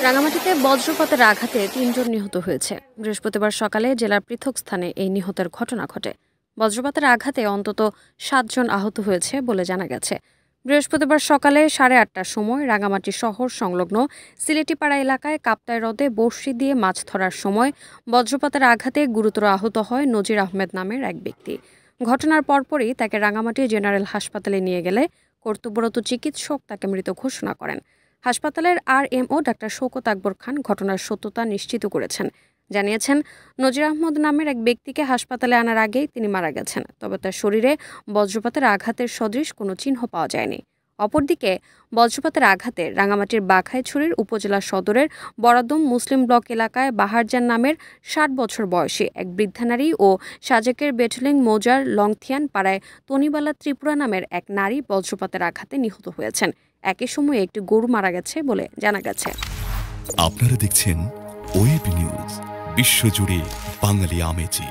রাঙামাটিতে বজ্রপাতের আঘাতে ৩ জন নিহত হয়েছে। বৃহস্পতিবার সকালে জেলার পৃথক স্থানে এই নিহতের ঘটনা ঘটে। বজ্রপাতের আঘাতে অন্তত ৭ জন আহত হয়েছে বলে জানা গেছে। বৃহস্পতিবার সকালে 8:30টার সময় রাঙামাটি শহর সংলগ্ন সিলেটিপাড়া এলাকায় কাপ্তাই হ্রদে বড়শি দিয়ে মাছ ধরার সময় বজ্রপাতের আঘাতে গুরুতর আহত হয় নজির আহমেদ নামের এক ব্যক্তি। ঘটনার পরপরই তাকে রাঙামাটি জেনারেল হাসপাতালে নিয়ে গেলে কর্তব্যরত চিকিৎসক তাকে মৃত ঘোষণা করেন। হাসপাতালের আরএমও ডাক্তার শওকত আকবর খান ঘটনার সত্যতা নিশ্চিত করেছেন। জানিয়েছেন, নজির আহমদ নামের এক ব্যক্তিকে হাসপাতালে আনার আগেই তিনি মারা গেছেন, তবে তার শরীরে বজ্রপাতের আঘাতের সদৃশ কোনো চিহ্ন পাওয়া যায়নি। অপরদিকে বজ্রপাতের আঘাতে রাঙামাটির বাঘাইছড়ির উপজেলা সদরের বরাদম মুসলিম ব্লক এলাকায় বাহারজান নামের ৬০ বছর বয়সী এক বৃদ্ধা নারী ও সাজেকের বেটলিং মৌজার লংথিয়ান পাড়ায় তনিবালা ত্রিপুরা নামের এক নারী বজ্রপাতের আঘাতে নিহত হয়েছেন। একই সময়ে একটি গরু মারা গেছে বলে জানা গেছে। আপনারা দেখছেন ওয়েব নিউজ, বিশ্বজুড়ে বাঙালি আমেজি।